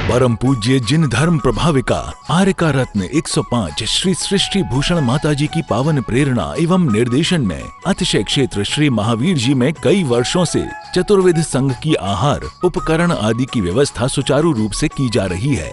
परम पूज्य जिन धर्म प्रभाविका आर्यका रत्न 105 श्री सृष्टि भूषण माताजी की पावन प्रेरणा एवं निर्देशन में अतिशय क्षेत्र श्री महावीर जी में कई वर्षों से चतुर्विध संघ की आहार उपकरण आदि की व्यवस्था सुचारू रूप से की जा रही है।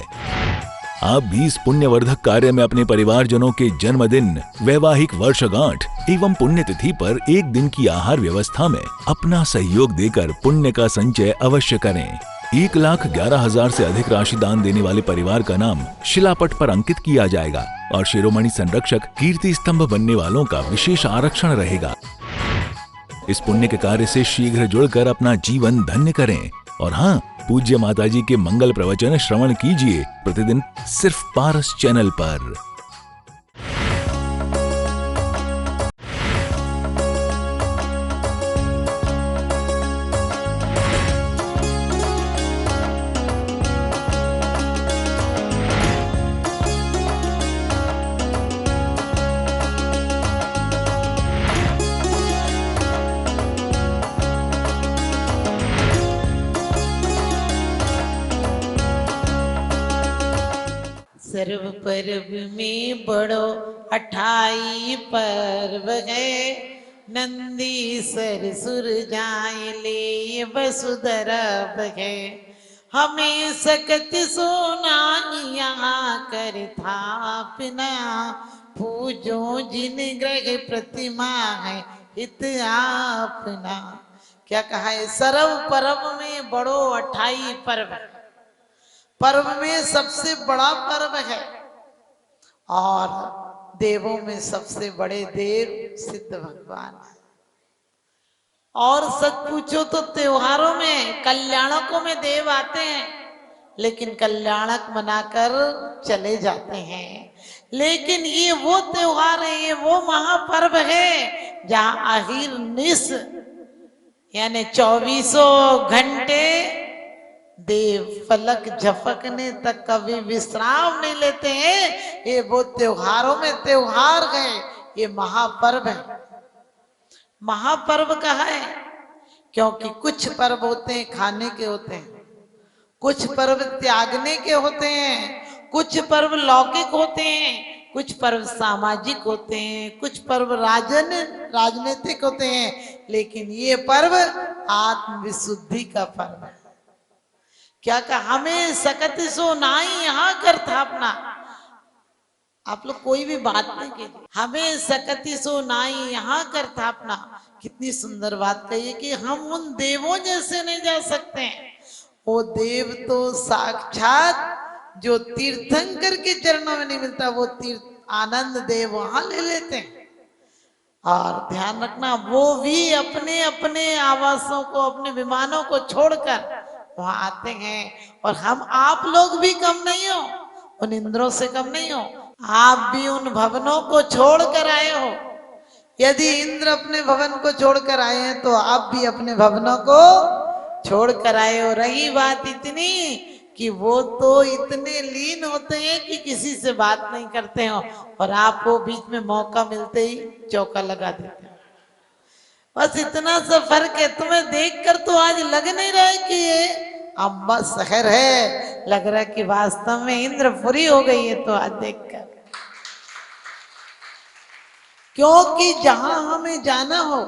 आप भी इस पुण्यवर्धक कार्य में अपने परिवारजनों के जन्मदिन, वैवाहिक वर्षगांठ एवं पुण्यतिथि पर एक दिन की आहार व्यवस्था में अपना सहयोग देकर पुण्य का संचय अवश्य करें। 1,11,000 से अधिक राशि दान देने वाले परिवार का नाम शिलापट पर अंकित किया जाएगा और शिरोमणि संरक्षक कीर्ति स्तंभ बनने वालों का विशेष आरक्षण रहेगा। इस पुण्य के कार्य से शीघ्र जुड़कर अपना जीवन धन्य करें। और हाँ, पूज्य माताजी के मंगल प्रवचन श्रवण कीजिए प्रतिदिन सिर्फ पारस चैनल पर। सर्व पर्व में बड़ो 28 पर्व है, नंदीसर सुर जाए ले वसुधरव है। हमें सकत सोना यहाँ कर थापना, पूजो जिन ग्रह प्रतिमा है हित आपना। क्या कहा है? सर्व पर्व में बड़ो 28 पर्व। पर्व में सबसे बड़ा पर्व है और देवों में सबसे बड़े देव सिद्ध भगवान है। और सच पूछो तो त्योहारों में कल्याणकों में देव आते हैं, लेकिन कल्याणक मनाकर चले जाते हैं। लेकिन ये वो त्योहार है, ये वो महापर्व है जहां आखिर निस यानी 24 घंटे देव फलक झपकने तक कभी विश्राम नहीं लेते हैं। ये वो त्योहारों में त्योहार है, ये महापर्व है। महापर्व कहा है क्योंकि कुछ पर्व होते हैं खाने के होते हैं, कुछ पर्व त्यागने के होते हैं, कुछ पर्व लौकिक होते हैं, कुछ पर्व सामाजिक होते हैं, कुछ पर्व राजनीतिक होते हैं, लेकिन ये पर्व आत्मविशुद्धि का पर्व है। क्या कहा? हमें सकत सो नाई यहाँ कर थापना। आप लोग कोई भी बात नहीं कीजिए। हमें सकती सो नाई यहाँ कर थापना। कितनी सुंदर बात कही कि हम उन देवों जैसे नहीं जा सकते हैं। वो देव तो साक्षात जो तीर्थंकर के चरणों में नहीं मिलता, वो तीर्थ आनंद देव वहां ले लेते हैं। और ध्यान रखना, वो भी अपने अपने आवासों को, अपने विमानों को छोड़कर वहां आते हैं। और हम आप लोग भी कम नहीं हो, उन इंद्रों से कम नहीं हो। आप भी उन भवनों को छोड़कर आए हो। यदि इंद्र अपने भवन को छोड़कर आए हैं तो आप भी अपने भवनों को छोड़कर आए हो। रही बात इतनी कि वो तो इतने लीन होते हैं कि किसी से बात नहीं करते हो, और आपको बीच में मौका मिलते ही चौका लगा देते हैं। बस इतना सा फर्क है। तुम्हें देखकर तो आज लग नहीं रहा है कि ये अम्बा शहर है, लग रहा है कि वास्तव में इंद्रपुरी हो गई है। तो आज देखकर, क्योंकि जहां हमें जाना हो,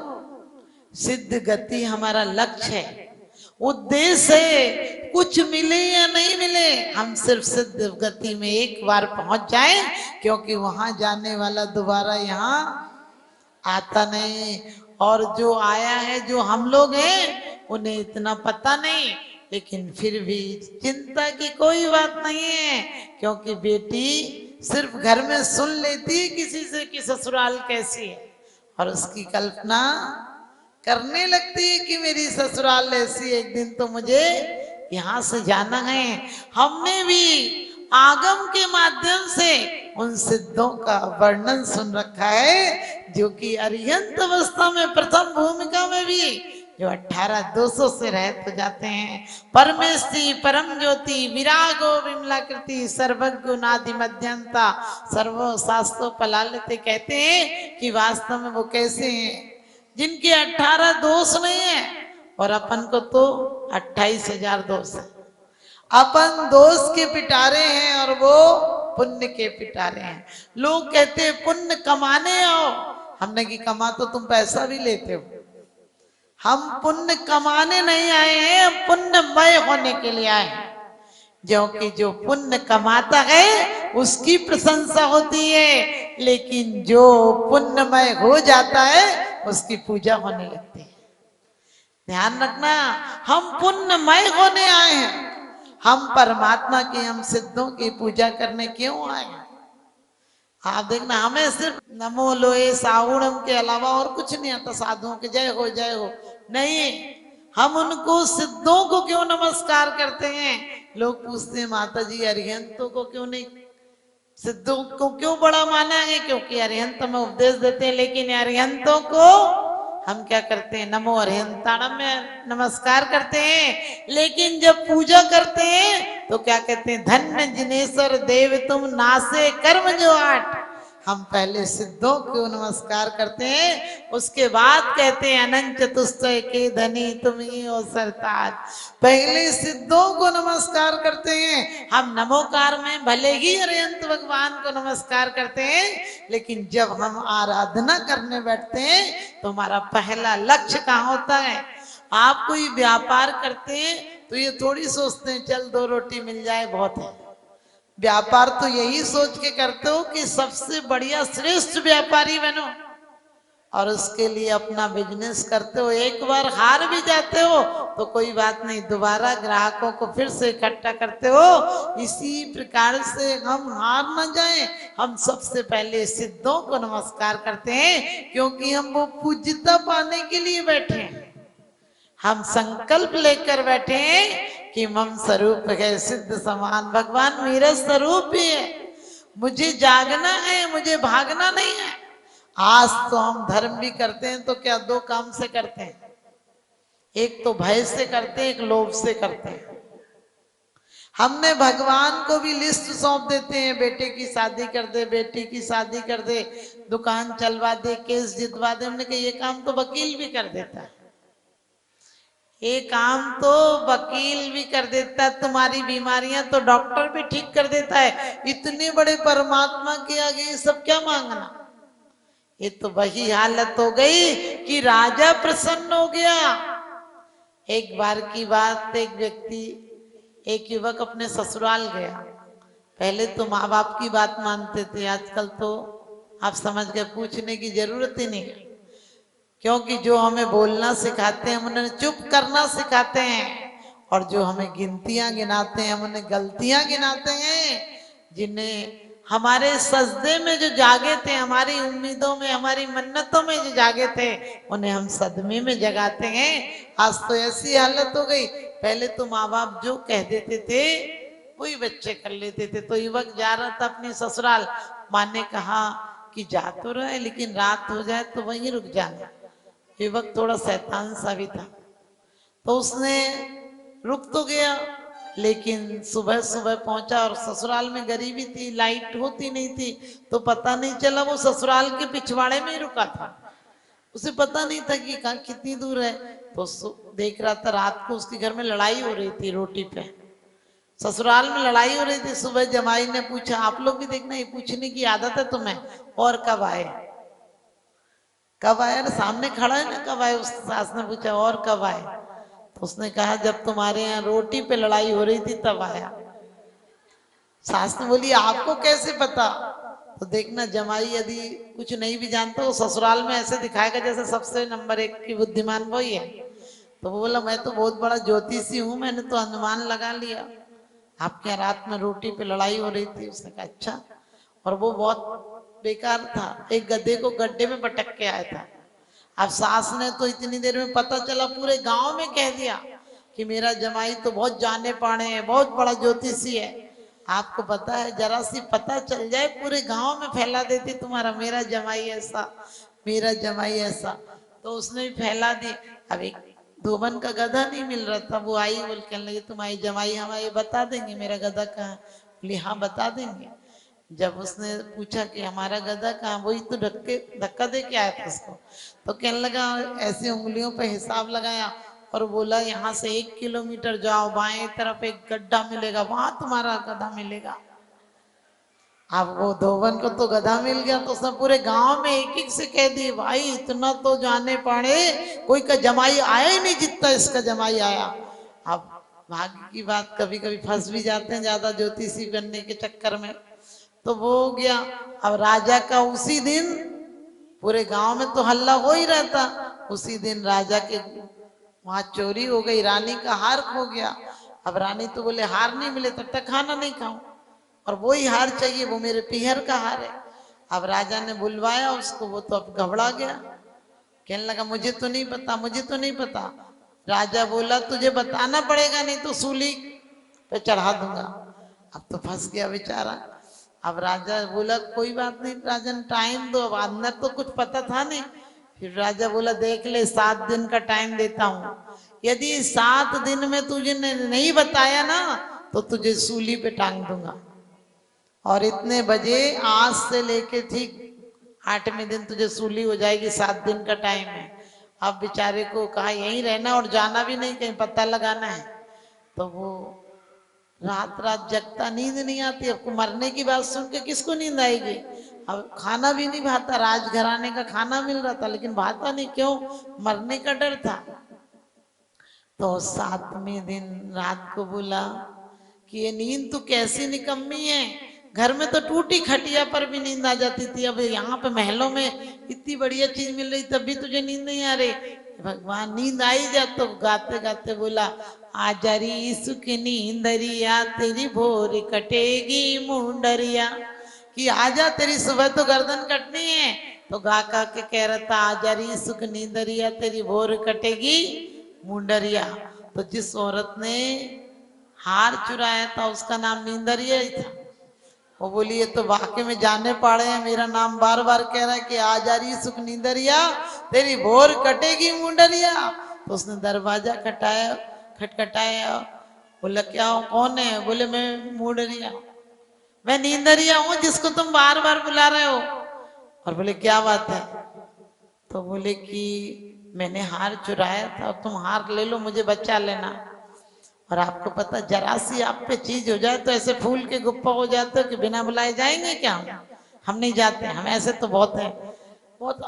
सिद्ध गति हमारा लक्ष्य है, उद्देश्य है। कुछ मिले या नहीं मिले, हम सिर्फ सिद्ध गति में एक बार पहुंच जाएं, क्योंकि वहां जाने वाला दोबारा यहाँ आता नहीं। और जो आया है, जो हम लोग हैं, उन्हें इतना पता नहीं, लेकिन फिर भी चिंता की कोई बात नहीं है, क्योंकि बेटी सिर्फ घर में सुन लेती है किसी से कि ससुराल कैसी है, और उसकी कल्पना करने लगती है कि मेरी ससुराल ऐसी है, एक दिन तो मुझे यहाँ से जाना है। हमने भी आगम के माध्यम से उन सिद्धों का वर्णन सुन रखा है, जो कि अरिहंत अवस्था में प्रथम भूमिका में भी जो 18,200 से रह तो जाते हैं। परमेष्टि परम ज्योति विरागो विमलाकृति सर्वज्ञ नादि मध्यंता सर्वो शास्त्रो पलालते। कहते हैं कि वास्तव में वो कैसे हैं जिनके 18 दोष नहीं है, और अपन को तो 28,000 दोष है। अपन दोस्त के पिटारे हैं और वो पुण्य के पिटारे हैं। लोग कहते हैं पुण्य कमाने आओ, हमने की कमा तो तुम पैसा भी लेते हो। हम पुण्य कमाने नहीं आए हैं, हम पुण्यमय होने के लिए आए हैं। क्योंकि जो पुण्य कमाता है उसकी प्रशंसा होती है, लेकिन जो पुण्यमय हो जाता है उसकी पूजा होने लगती है। ध्यान रखना, हम पुण्यमय होने आए हैं, हम परमात्मा की, हम सिद्धों की पूजा करने क्यों आए हैं। आप देखना, हमें सिर्फ नमो लोए साहुणम के अलावा और कुछ नहीं आता। साधुओं के जय हो नहीं, हम उनको सिद्धों को क्यों नमस्कार करते हैं। लोग पूछते हैं माता जी अरिहंतों को क्यों नहीं, सिद्धों को क्यों बड़ा माना है। क्योंकि अरिहंत हमें उपदेश देते हैं, लेकिन अरिहंतों को हम क्या करते हैं, नमो अरिहंताणम में नमस्कार करते हैं। लेकिन जब पूजा करते हैं तो क्या कहते हैं, धन्य जिनेश्वर देव तुम नासे कर्म जो आठ। हम पहले सिद्धों को नमस्कार करते हैं, उसके बाद कहते हैं अनंत चतुष्टय के धनी तुम ही हो सरताज। पहले सिद्धों को नमस्कार करते हैं। हम नमोकार में भले ही अरिहंत भगवान को नमस्कार करते हैं, लेकिन जब हम आराधना करने बैठते हैं तो हमारा पहला लक्ष्य कहाँ होता है। आप कोई व्यापार करते हैं तो ये थोड़ी सोचते हैं चल 2 रोटी मिल जाए बहुत है। व्यापार तो यही सोच के करते हो कि सबसे बढ़िया श्रेष्ठ व्यापारी बनो, और उसके लिए अपना बिजनेस करते हो। एक बार हार भी जाते हो तो कोई बात नहीं, दोबारा ग्राहकों को फिर से इकट्ठा करते हो। इसी प्रकार से हम हार न जाएं, हम सबसे पहले सिद्धों को नमस्कार करते हैं, क्योंकि हम वो पूज्यता पाने के लिए बैठे हैं। हम संकल्प लेकर बैठे हैं कि मम स्वरूप है सिद्ध समान, भगवान मेरा स्वरूप ही है, मुझे जागना है, मुझे भागना नहीं है। आज तो हम धर्म भी करते हैं तो क्या 2 काम से करते हैं, एक तो भय से करते हैं, एक लोभ से करते हैं। हमने भगवान को भी लिस्ट सौंप देते हैं, बेटे की शादी कर दे, बेटी की शादी कर दे, दुकान चलवा दे, केस जितवा दे। हमने कहा ये काम तो वकील भी कर देता है, ये काम तो वकील भी कर देता है, तुम्हारी बीमारियां तो डॉक्टर भी ठीक कर देता है। इतने बड़े परमात्मा के आगे ये सब क्या मांगना। ये तो वही हालत हो गई कि राजा प्रसन्न हो गया। एक बार की बात, एक युवक अपने ससुराल गया। पहले तो माँ बाप की बात मानते थे, आजकल तो आप समझ गए पूछने की जरूरत ही नहीं, क्योंकि जो हमें बोलना सिखाते हैं हम उन्हें चुप करना सिखाते हैं, और जो हमें गिनतियां गिनाते हैं हम उन्हें गलतियां गिनाते हैं। जिन्हें हमारे सजदे में जो जागे थे, हमारी उम्मीदों में, हमारी मन्नतों में जो जागे थे, उन्हें हम सदमे में जगाते हैं। आज तो ऐसी हालत हो गई, पहले तो माँ बाप जो कह देते थे वही बच्चे कर लेते थे। तो युवक जा रहा था अपने ससुराल, माँ ने कहा कि जा तो रहे लेकिन रात हो जाए तो वहीं रुक जाना। युवक थोड़ा शैतान सा भी था, तो उसने रुक तो गया, लेकिन सुबह सुबह पहुंचा और ससुराल में गरीबी थी, लाइट होती नहीं थी, तो पता नहीं चला। वो ससुराल के पिछवाड़े में ही रुका था, उसे पता नहीं था कि कहाँ कितनी दूर है। तो देख रहा था रात को उसके घर में लड़ाई हो रही थी रोटी पे, ससुराल में लड़ाई हो रही थी। सुबह जमाई ने पूछा, आप लोग भी देखना, ये पूछने की आदत है तुम्हें, और कब आए, कब आया, सामने खड़ा है ना, कब आए। उस सास ने पूछा और कब आए, तो उसने कहा जब तुम्हारे यहाँ रोटी पे लड़ाई हो रही थी तब आया। सास ने बोली आपको कैसे पता। तो देखना जमाई यदि कुछ नहीं भी जानता, वो ससुराल में ऐसे दिखाएगा जैसे सबसे नंबर 1 की बुद्धिमान वही है। तो वो बोला मैं तो बहुत बड़ा ज्योतिषी हूँ, मैंने तो अनुमान लगा लिया आपके यहाँ रात में रोटी पे लड़ाई हो रही थी। उसने कहा अच्छा। और वो बहुत बेकार था, एक गधे को गड्ढे में पटक के आया था। अब सास ने तो इतनी देर में पता चला, पूरे गांव में कह दिया कि मेरा जमाई तो बहुत जाने पाने है, बहुत बड़ा ज्योतिषी है। आपको पता है जरा सी पता चल जाए पूरे गांव में फैला देती तुम्हारा मेरा जमाई ऐसा, मेरा जमाई ऐसा। तो उसने भी फैला दी। अब एक धोबन का गधा नहीं मिल रहा था, वो आई बोल कहने लगी तुम्हारी जमाई हमारे बता देंगे मेरा गधा कहाँ। बोली हाँ बता देंगे। जब उसने पूछा कि हमारा गधा कहाँ, वही तो धक्का दे के आया था उसको। तो कहने लगा ऐसे उंगलियों पे हिसाब लगाया, और बोला यहाँ से 1 किलोमीटर जाओ, बाएं तरफ एक गड्ढा मिलेगा, वहां तुम्हारा गधा मिलेगा। अब वो धोबन को तो गधा मिल गया, तो उसने पूरे गांव में एक एक से कह दी, भाई इतना तो जाने पड़े, कोई का जमाई आया ही नहीं जितना इसका जमाई आया। अब भाग्य की बात, कभी कभी फंस भी जाते हैं ज्यादा ज्योतिषी बनने के चक्कर में। तो वो हो गया। अब राजा का उसी दिन, पूरे गांव में तो हल्ला हो ही रहता, उसी दिन राजा के वहां चोरी हो गई, रानी का हार खो गया। अब रानी तो बोले हार नहीं मिले तब तक खाना नहीं खाऊं, और वो ही हार चाहिए, वो मेरे पीहर का हार है। अब राजा ने बुलवाया उसको, वो तो अब घबरा गया, कहने लगा मुझे तो नहीं पता, मुझे तो नहीं पता। राजा बोला तुझे बताना पड़ेगा, नहीं तो सूली पे चढ़ा दूंगा। अब तो फंस गया बेचारा। अब राजा बोला कोई बात नहीं राजन, टाइम दो, अब अंदर तो कुछ पता था नहीं। फिर राजा बोला देख ले, 7 दिन का टाइम देता हूं, यदि 7 दिन में तुझे नहीं बताया ना तो तुझे सूली पे टांग दूंगा, और इतने बजे आज से लेके ठीक 8वें दिन तुझे सूली हो जाएगी, 7 दिन का टाइम है। अब बेचारे को कहा यहीं रहना और जाना भी नहीं, कहीं पता लगाना है। तो वो रात रात जगता, नींद नहीं आती। अब मरने की बात सुन के किसको नींद आएगी। अब खाना भी नहीं भाता, राजघराने का खाना मिल रहा था लेकिन भाता नहीं, क्यों, मरने का डर था। तो 7वें दिन रात को बोला कि ये नींद तो कैसी निकम्मी है, घर में तो टूटी खटिया पर भी नींद आ जाती थी, अब यहाँ पे महलों में इतनी बढ़िया चीज मिल रही तब भी तुझे नींद नहीं आ रही। भगवान नींद आई जा, तो गाते गाते बोला आजा री सुख नींदरिया, तेरी भोर कटेगी मुंडरिया, कि आजा तेरी सुबह तो गर्दन कटनी है। तो गा का के कह रहा था आजा री सुख नींदरिया, तेरी भोर कटेगी मुंडरिया। तो जिस औरत ने हार चुराया था उसका नाम नींदरिया ही था। वो बोली ये तो वाकई में जाने पड़े हैं, मेरा नाम बार बार कह रहा है कि आ जा रही सुख नींदरिया, तेरी भोर कटेगी मुंडरिया। तो उसने दरवाजा खटाया, खटखटाया, बोला क्या हो, कौन है। बोले मैं मुंडरिया, मैं नींदरिया हूँ जिसको तुम बार बार बुला रहे हो। और बोले क्या बात है। तो बोले कि मैंने हार चुराया था, तुम हार ले लो, मुझे बचा लेना। और आपको पता जरा सी आप पे चीज हो जाए तो ऐसे फूल के गुप्पा हो जाते हो कि बिना बुलाए जाएंगे क्या हम नहीं जाते, हम ऐसे तो बहुत है। बहुत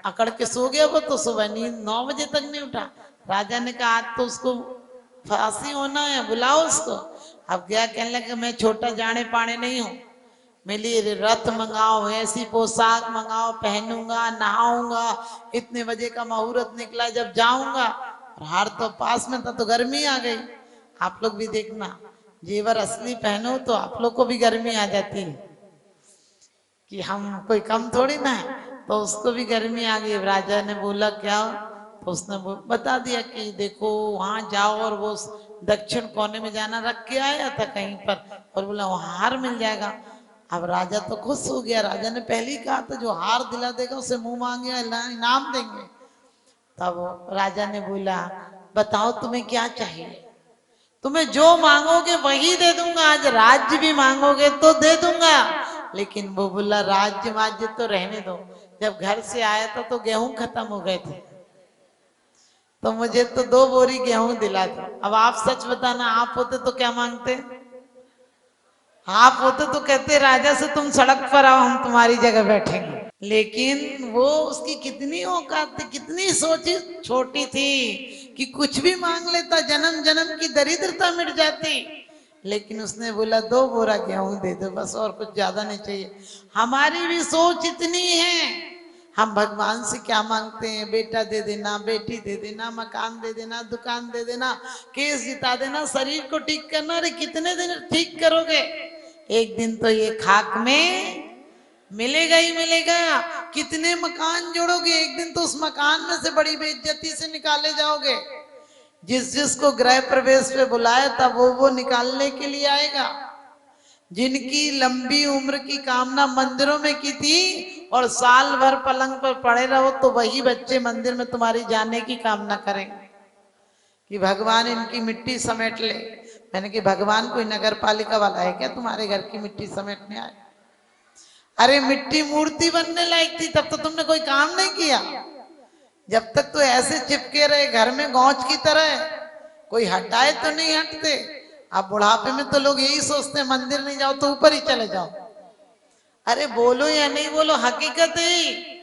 अकड़ के सो गया वो, तो सुबह नींद 9 बजे तक नहीं उठा। राजा ने कहा आज तो उसको फांसी होना है, बुलाओ उसको। अब गया, कहने लगा मैं छोटा जाने पाने नहीं हूँ, मेरे लिए रथ मंगाओ, ऐसी पोशाक मंगाओ, पहनूंगा, नहाऊंगा, इतने बजे का मुहूर्त निकला जब जाऊंगा। और हार तो पास में था तो गर्मी आ गई। आप लोग भी देखना, जेवर असली पहनो तो आप लोग को भी गर्मी आ जाती है, कि हम कोई कम थोड़ी ना है। तो उसको भी गर्मी आ गई। राजा ने बोला क्या, तो उसने बता दिया कि देखो वहां जाओ और वो दक्षिण कोने में जाना, रख के आया था कहीं पर, और बोला वहां हार मिल जाएगा। अब राजा तो खुश हो गया, राजा ने पहले ही कहा था जो हार दिला देगा उसे मुंह मांगे इनाम देंगे। तब राजा ने बोला बताओ तुम्हें क्या चाहिए, तुम्हें जो मांगोगे वही दे दूंगा, आज राज्य भी मांगोगे तो दे दूंगा। लेकिन वो बोला राज्य राज्य तो रहने दो, जब घर से आया था तो गेहूं खत्म हो गए थे, तो मुझे तो 2 बोरी गेहूं दिला दो। अब आप सच बताना, आप होते तो क्या मांगते। आप होते तो कहते राजा से तुम सड़क पर आओ, हम तुम्हारी जगह बैठेंगे। लेकिन वो उसकी कितनी औकात थी, कितनी सोची छोटी थी कि कुछ भी मांग लेता, जन्म जन्म की दरिद्रता मिट जाती। लेकिन उसने बोला 2 बोरा गेहूं दे दो बस, और कुछ ज्यादा नहीं चाहिए। हमारी भी सोच इतनी है, हम भगवान से क्या मांगते हैं, बेटा दे देना, बेटी दे देना, मकान दे देना, दुकान दे देना, केस जिता देना, शरीर को ठीक करना। अरे कितने दिन ठीक करोगे, एक दिन तो ये खाक में मिलेगा ही मिलेगा। कितने मकान जोड़ोगे, एक दिन तो उस मकान में से बड़ी बेइज्जती से निकाले जाओगे। जिस जिसको गृह प्रवेश पे बुलाया था वो निकालने के लिए आएगा। जिनकी लंबी उम्र की कामना मंदिरों में की थी और साल भर पलंग पर पड़े रहो, तो वही बच्चे मंदिर में तुम्हारी जाने की कामना करेंगे कि भगवान इनकी मिट्टी समेट ले। मैंने कि भगवान कोई नगर पालिका वाला है क्या तुम्हारे घर की मिट्टी समेटने आए। अरे मिट्टी मूर्ति बनने लायक थी तब तो तुमने कोई काम नहीं किया। जब तक तो ऐसे चिपके रहे घर में गौच की तरह, कोई हटाए तो नहीं हटते। अब बुढ़ापे में तो लोग यही सोचते हैं मंदिर नहीं जाओ तो ऊपर ही चले जाओ। अरे बोलो या नहीं बोलो, हकीकत है।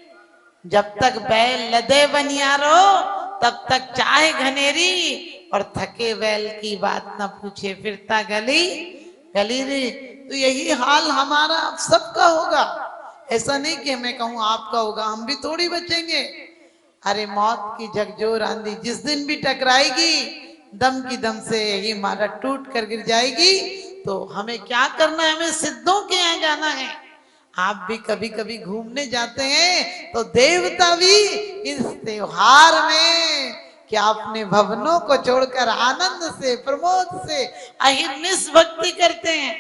जब तक बैल लदे बनियारो तब तक चाहे घनेरी, और थके बैल की बात न पूछे फिरता गली गली रे। तो यही हाल हमारा सबका होगा। ऐसा नहीं कि मैं कहूं आपका होगा, हम भी थोड़ी बचेंगे। अरे मौत की झकझोर आंधी जिस दिन भी टकराएगी, दम की दम से यही मारा टूट कर गिर जाएगी। तो हमें क्या करना है? हमें सिद्धों के यहाँ जाना है। आप भी कभी कभी घूमने जाते हैं तो देवता भी इस त्योहार में क्या अपने भवनों को छोड़कर आनंद से प्रमोद से अहिर्निश भक्ति करते हैं।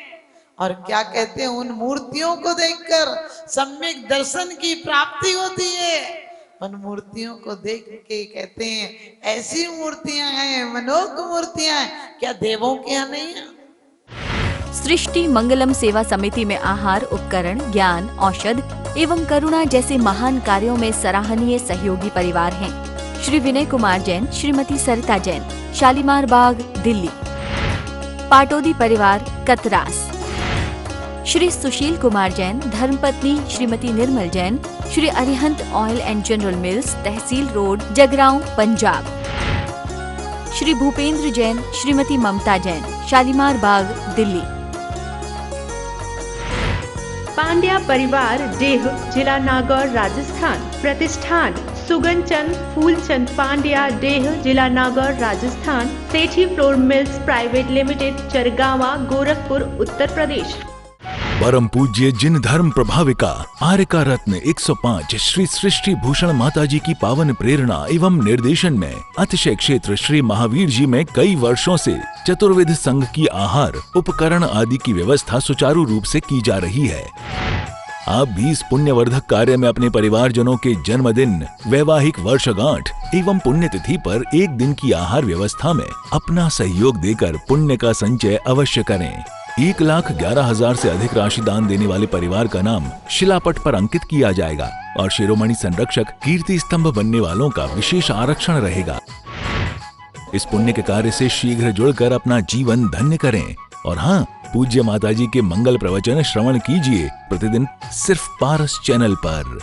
और क्या कहते हैं, उन मूर्तियों को देखकर सम्यक दर्शन की प्राप्ति होती है। उन मूर्तियों को देख के कहते हैं ऐसी मूर्तियां हैं, मनोज्ञ मूर्तियां हैं, क्या देवों के यहाँ नहीं है? सृष्टि मंगलम सेवा समिति में आहार उपकरण, ज्ञान, औषध एवं करुणा जैसे महान कार्यों में सराहनीय सहयोगी परिवार हैं। श्री विनय कुमार जैन, श्रीमती सरिता जैन, शालीमार बाग, दिल्ली। पाटोदी परिवार, कतरास। श्री सुशील कुमार जैन, धर्मपत्नी Shrimati Nirmal Jain, Shri Arihant oil and general mills, तहसील रोड, जगरांव, पंजाब। श्री भूपेंद्र जैन, श्रीमती ममता जैन, शालीमार बाग, दिल्ली। पांड्या परिवार, डेह, जिला नागौर, राजस्थान। प्रतिष्ठान सुगनचंद फूलचंद पांड्या, डेह, जिला Nagaur, Rajasthan. Sethi flour mills private limited, Chargawa, Gorakhpur, Uttar Pradesh. परम पूज्य जिन धर्म प्रभाविका आर्यका रत्न 105 श्री सृष्टि भूषण माताजी की पावन प्रेरणा एवं निर्देशन में अतिशय क्षेत्र श्री महावीर जी में कई वर्षों से चतुर्विध संघ की आहार उपकरण आदि की व्यवस्था सुचारू रूप से की जा रही है। आप भी इस पुण्यवर्धक कार्य में अपने परिवारजनों के जन्मदिन, वैवाहिक वर्षगांठ एवं पुण्यतिथि पर एक दिन की आहार व्यवस्था में अपना सहयोग देकर पुण्य का संचय अवश्य करें। 1,11,000 से अधिक राशि दान देने वाले परिवार का नाम शिलापट पर अंकित किया जाएगा और शिरोमणि संरक्षक कीर्ति स्तंभ बनने वालों का विशेष आरक्षण रहेगा। इस पुण्य के कार्य से शीघ्र जुड़कर अपना जीवन धन्य करें। और हाँ, पूज्य माताजी के मंगल प्रवचन श्रवण कीजिए प्रतिदिन सिर्फ पारस चैनल पर।